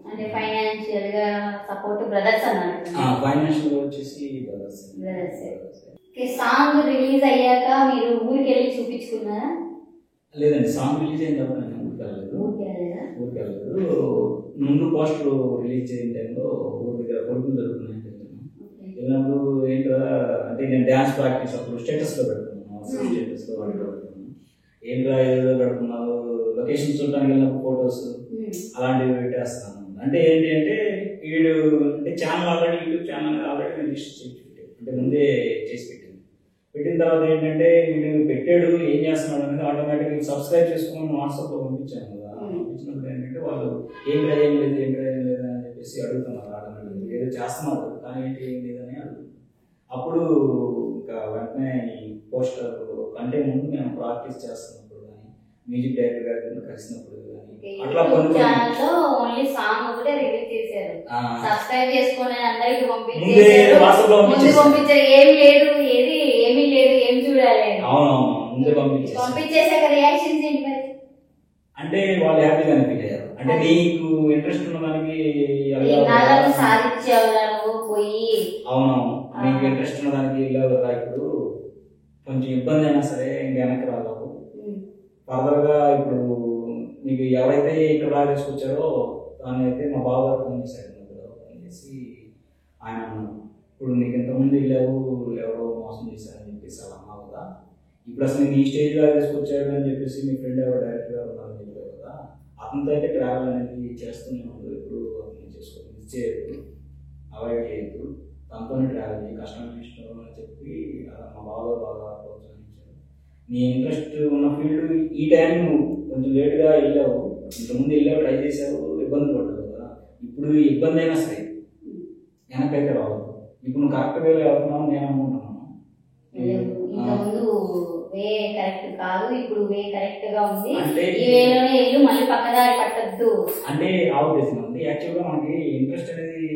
అంటే ఫైనాన్షియల్ గా సపోర్ట్ బ్రదర్స్ అన్నారు. ఫైనాన్షియల్ వచ్చేసి బ్రదర్స్. సాంగ్ రిలీజ్ అయ్యాక మీరు ఊరికి వెళ్ళి చూపించుకున్నారా? లేదండి, సాంగ్ రిలీజ్ అయిన తర్వాత నేను ఊరికి వెళ్ళలేదు. ముందు పోస్టర్ రిలీజ్ అయిన టైంలో ఊరి దగ్గర కొడుకులు జరుగుతున్నాయని వెళ్ళినప్పుడు ఏంటో అంటే నేను డ్యాన్స్ ప్రాక్టీస్ అప్పుడు స్టేటస్లో పెడుతున్నాను, స్టేటస్లో పెడుతున్నాను. ఏంట్రా ఏదో పెడుతున్నావు, లొకేషన్ చూడడానికి వెళ్ళినప్పుడు ఫొటోస్ అలాంటివి పెట్టేస్తాను. అంటే ఏంటి అంటే వీడు అంటే channel already YouTube channel already నేను రిజిస్టర్ చేసి పెట్టాను, అంటే ముందే చేసి పెట్టిన తర్వాత ఏంటంటే వీడు పెట్టాడు ఏం చేస్తున్నాడు అనేది ఆటోమేటిక్గా సబ్స్క్రైబ్ చేసుకుని వాట్సాప్లో పంపించాను కదా. పంపించినప్పుడు ఏంటంటే వాళ్ళు ఏం లేదు అని చెప్పేసి అడుగుతున్నారు. ఆటోమేటిక్గా ఏదో చేస్తున్నారు కానీ ఏంటి ఏం లేదని అడుగుతున్నారు. అప్పుడు ఇంకా వెంటనే ఈ పోస్టర్ కంటే ముందు మేము ప్రాక్టీస్ చేస్తున్నప్పుడు కానీ మ్యూజిక్ డైరెక్టర్ గారితో కలిసినప్పుడు కానీ అట్లా ఓన్లీ సాంగ్ ఒకటే రిలీజ్ చేశారు, సబ్స్క్రైబ్ చేసుకొని అందరికి పంపించారు. ఏమీ లేదు ఏం చూడాలి ముందే పంపించేసాక రియాక్షన్స్ ఏంటి మరి? అంటే వాళ్ళు హ్యాపీగా ఫీల్ అయ్యారు. అంటే నీకు ఇంట్రెస్ట్ ఉన్న దానికి సాధించావు పోయి. అవునవును, నీకు ఇంట్రెస్ట్ ఉన్న దానికి వెళ్ళావు కదా. ఇప్పుడు కొంచెం ఇబ్బంది అయినా సరే ఇంక వెనక్కి రాలేవు. ఫర్దర్గా ఇప్పుడు నీకు ఎవరైతే ఇక్కడ దాకా తీసుకొచ్చారో దాన్ని అయితే మా బావ గారు ఫోన్ చేశాడు. ఫోన్ చేసి ఆయన ఇప్పుడు నీకు ఇంతకుముందు వెళ్ళావు ఎవరో మోసం చేశారని చెప్పేసి అలా అన్నావు కదా, ఇప్పుడు అసలు నేను ఈ స్టేజ్ దాకా తీసుకొచ్చాడు అని చెప్పేసి మీ ఫ్రెండ్ ఎవరు డైరెక్టర్ గారు ఉన్నారని చెప్పారు కదా, అతనితో అయితే ట్రావెల్ అనేది చేస్తూనే ఉండదు. ఎప్పుడు అతను చేసుకోవద్దు, మిస్ చేయద్దు, అవాయిడ్ చేయొద్దు, తనతోనే ట్రావెల్ చేయి, కష్టం ఇష్టం అని చెప్పి మా బావ బాగా ప్రోత్సహించారు. నీ ఇంట్రెస్ట్ ఉన్న ఫీల్డ్ ఈ టైం నువ్వు కొంచెం లేట్గా వెళ్ళావు, ఇంతకుముందు వెళ్ళావు, ట్రై చేసావు, ఇబ్బంది పడ్డావు కదా. ఇప్పుడు ఇబ్బంది అయినా సరే వెనకైతే రావద్దు. ఇప్పుడు నువ్వు కరెక్ట్ వేలో వెళ్తున్నావు నేను అనుకుంటున్నాను. ఇంతకుముందు వే కరెక్ట్ కాదు, ఇప్పుడు వే కరెక్ట్ గా ఉంది, ఈ వేలోనే వెళ్ళు, మళ్ళీ పక్కదారి పట్టద్దు అంటే ఆ ఉద్దేశం ఉంది. యాక్చువల్గా మనకి ఇంట్రెస్ట్ అనేది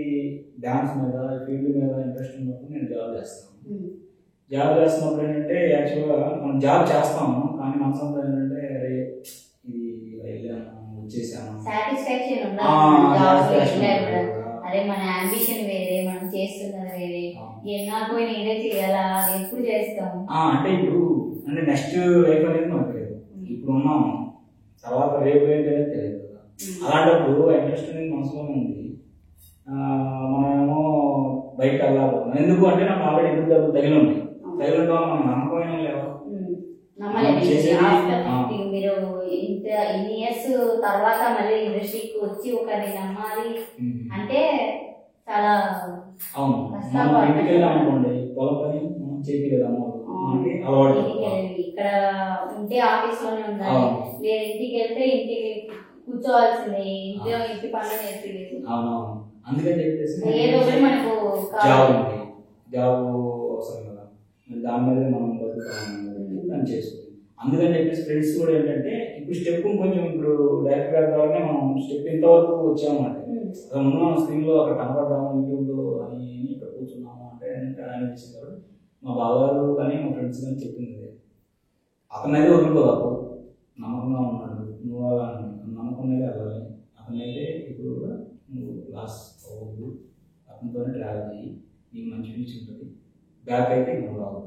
డాన్స్ మీద ఫీల్డ్ మీద ఇంట్రెస్ట్ ఉన్నప్పుడు నేను జాబ్ చేస్తాను. జాబ్ చేస్తున్నప్పుడు ఏంటంటే యాక్చువల్గా మనం జాబ్ చేస్తాము కానీ మనసంతా ఏంటంటే అరే ఇది వెళ్ళాను వచ్చేసాను సాటిస్ఫాక్షన్. అరే మన అంబిషన్ వేరే, మనం చేస్తున్నది వేరే, ఎన్నాళ్ళు పోయినా ఇదే చేయాలా, ఎప్పుడు చేస్తాం అంటే ఇప్పుడు అంటే నెక్స్ట్ లైఫ్ అనేది మనకు తెలియదు, ఇప్పుడు ఉన్నాము తర్వాత రేపు ఏంటి అనేది తెలియదు కదా. అలాంటప్పుడు ఇంట్రెస్ట్ అనేది మనసులోనే ఉంది. మనమేమో బయటకు వెళ్ళాలి ఎందుకు అంటే నాకు ఆల్రెడీ ఎదురు డబ్బులు తగిలి ఉన్నాయి, తగిలి ఉండడం మనం నమ్మకమైన లేవు. మీరు ఇంత ఇన్ని ఇయర్స్ తర్వాత మళ్ళీ ఇండస్ట్రీకి వచ్చి ఒకరిని నమ్మాలి అంటే చాలా అనుకోండి. పొలం పని చేయలేదు ఇక్కడ ఉంటే ఆఫీస్ లోనే ఉండాలి, వేరే ఇంటికి వెళ్తే ఇంటికి కూర్చోవాల్సిందే, ఇంటి పనులు నేర్పింది. అందుకని చెప్పేసి ఏదో ఒకటి మనకు జాబ్ అవసరం కదా, దాని మీద మనం బతుకుతామని చేసుకుంటాం. అందుకని చెప్పేసి ఫ్రెండ్స్ కూడా ఏంటంటే ఇప్పుడు స్టెప్ కొంచెం ఇప్పుడు డైరెక్ట్ గారి ద్వారానే మనం స్టెప్ ఇంతవరకు వచ్చామన్నమాట. ముందు మనం స్క్రీన్లో అక్కడ కనపడ్డాము యూట్యూబ్లో అని ఇక్కడ కూర్చున్నాము అంటే అనిపించింది. కాబట్టి మా బావగారు కానీ మా ఫ్రెండ్స్ కానీ చెప్పింది అతనైతే వదులుకోదాపు, నమ్మకంగా ఉన్నాడు, నువ్వు అలా నమ్మకం మీద వెళ్ళాలి, అతనైతే ఇప్పుడు కూడా నువ్వు లాస్ అవ్వద్దు, అతనితోనే ట్రావెల్ చేయి, నీకు మంచి ఫ్యూచర్ ఉంటుంది, బ్యాక్ అయితే నువ్వు రావు,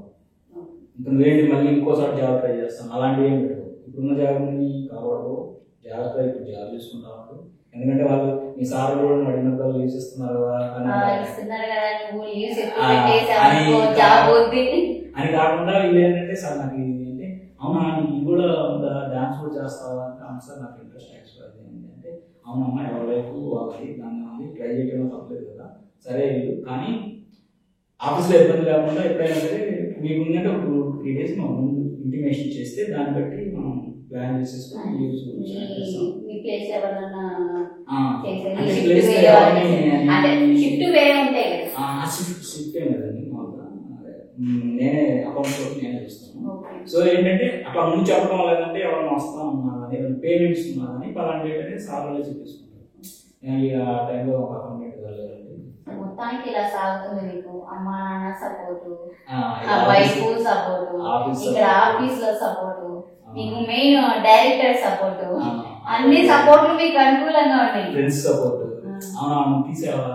ఇంకా నువ్వేంటి మళ్ళీ ఇంకోసారి జాబ్ ట్రై చేస్తాను అలాంటివి ఏం పెట్టవు. ఇప్పుడున్న జాబ్ని కాపాడు, జాగ్రత్తగా ఇప్పుడు జాబ్ చేసుకుంటా ఉంటాడు. ఎందుకంటే వాళ్ళు మీ సార్ కూడా అడిగినప్పుడు లీవ్స్ ఇస్తున్నారు అని కాకుండా వీళ్ళు ఏంటంటే సార్ నాకు ఇది అంటే అవునా నీకు ఇది కూడా కూడా డాన్స్ కూడా చేస్తావా అంటే అవును సార్ నాకు ఇంట్రెస్ట్ యాక్చువల్ అది ఏంటంటే అవునమ్మా ఎవరి వైపు వాళ్ళకి దాన్ని ఉంది ట్రై చేయడం తప్పలేదు కదా సరే కానీ ఆఫీస్లో ఇబ్బంది లేకుండా ఎప్పుడైనా సరే మీకు ఉందంటే ఒక 2-3 days మా ముందు ఇంటిమేషన్ చేస్తే దాన్ని బట్టి మనం ప్లాన్ చేసేసుకొని మీ ప్లేస్ ఎవరన్నా షిఫ్ట్ వేరే ఉంటాయి కదా షిఫ్ట్ ఏం కదండి మామూలుగా నేనే అకౌంట్స్ నేనే చూస్తాను సో ఏంటంటే అట్లా ముందు చెప్పడం లేదంటే ఎవరైనా వస్తా ఉన్నారని ఏమైనా పేమెంట్స్ ఉన్నారని పలానా డేట్ అనేది సార్లు చెప్పేసుకుంటారు ఆ టైంలో ఒక అకౌంట్ వెళ్ళారండి మొత్తానికి ఇలా సాగుతుంది మీకు అమ్మ నాన్న సపోర్టు వైఫ్ సపోర్టు ఇక్కడ ఆఫీస్ లో సపోర్టు మీకు మెయిన్ డైరెక్టర్ సపోర్టు అన్ని సపోర్ట్లు మీకు అనుకూలంగా ఉన్నాయి ఫ్రెండ్స్ సపోర్ట్ అవునా తీసావా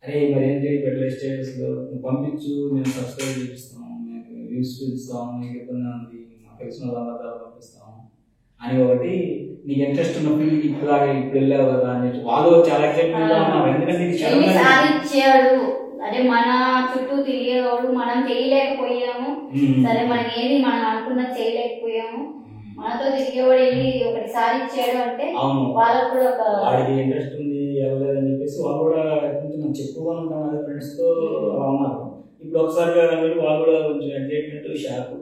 అరే మరి ఏంటి పెట్టలే స్టేటస్ లో పంపించు నేను సబ్స్క్రైబ్ చేపిస్తాను మీకు వ్యూస్ చూపిస్తాము మీకు ఇబ్బంది ఉంది మాకు తెలిసిన వాళ్ళ పంపిస్తాము అని ఒకటి నీకు ఇంట్రెస్ట్ ఉన్న ఫీల్డ్ ఇప్పుడులాగా ఇప్పుడు వెళ్ళావు కదా అని చెప్పి వాళ్ళు చాలా ఎక్సైట్మెంట్ గా ఉన్నారు ఎందుకంటే సాధించాడు అంటే మన చుట్టూ తిరిగేవాడు మనం చేయలేకపోయాము సరే మనం ఏది మనం అనుకున్నది చేయలేకపోయాము మనతో తిరిగేవాడు వెళ్ళి ఒకటి సాధించాడు అంటే వాళ్ళకు కూడా ఒక వాడికి ఇంట్రెస్ట్ ఉంది వెళ్ళలేదని చెప్పేసి వాళ్ళు కూడా కొంచెం చెప్పుకొని ఉంటాం కదా ఫ్రెండ్స్ తో అలా ఉన్నారు ఇప్పుడు ఒకసారి వాళ్ళు కూడా కొంచెం ఎంటర్టైన్మెంట్ షాప్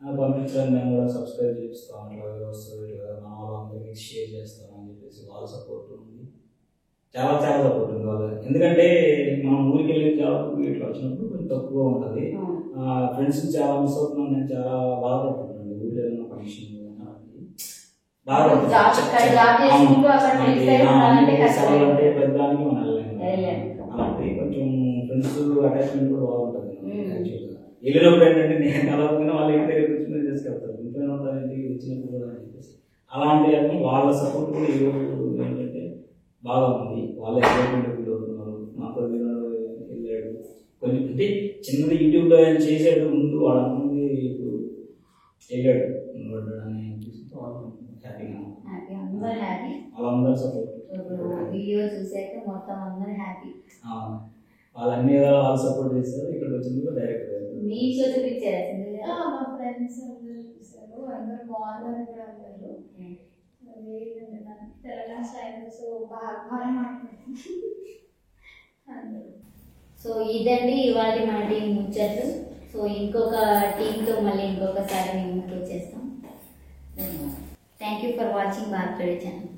పంపించడం మేము కూడా సబ్స్క్రైబ్ చేపిస్తాం అట్లా వస్తుంది మన వాళ్ళందరికీ షేర్ చేస్తాం అని చెప్పేసి వాళ్ళ సపోర్ట్ ఉంది చాలా చాలా సపోర్ట్ ఉంది వాళ్ళు ఎందుకంటే మనం ఊరికి వెళ్ళి జాబ్ ఇట్లా వచ్చినప్పుడు కొంచెం తక్కువ ఉంటుంది ఫ్రెండ్స్ చాలా మిస్ అవుతున్నాను నేను చాలా బాధపడుతున్నాను ఊళ్ళో ఏదైనా ఫంక్షన్ బాధపడుతుంది పెద్దదానికి మనం అలాంటి కొంచెం ఫ్రెండ్స్ అటాచ్మెంట్ కూడా బాగుంటుంది వెళ్ళినప్పుడు ఏంటంటే నేను కలవకుండా వాళ్ళ ఇంటి దగ్గర కూర్చొని తీసుకెళ్తారు ఇంట్లో ఉంటారు ఇంటికి వచ్చినప్పుడు కూడా అని చెప్పేసి అలాంటి వాళ్ళ సపోర్ట్ కూడా ఈరోజు ఏంటంటే బాగా ఉంది వాళ్ళ ఎంజాయ్మెంట్ ఫీల్ అవుతున్నారు నాతో వెళ్ళాడు కొన్ని అంటే చిన్నది యూట్యూబ్లో ఆయన చేసాడు ముందు వాడు అనుకుంది ఇప్పుడు వెళ్ళాడు అని చూస్తే వాళ్ళు హ్యాపీగా వాళ్ళందరూ సపోర్ట్ వీడియో చూసాక మొత్తం అందరూ హ్యాపీ వాళ్ళన్నీ వాళ్ళు సపోర్ట్ చేస్తారు ఇక్కడికి వచ్చింది డైరెక్ట్ మీ ఇంట్లో చూపించారు మా ఫ్రెండ్స్ అందరూ చూసారు అందరూ బాగున్నారు కూడా అందరూ తెలంగాణ స్టైల్స్ బాగా సో ఇదండి ఇవాళ మన టీం ముచ్చట్లు సో ఇంకొక టీంతో మళ్ళీ ఇంకొకసారి మేము ఇంక్లూడ్ చేస్తాం thank you for watching Bharat today channel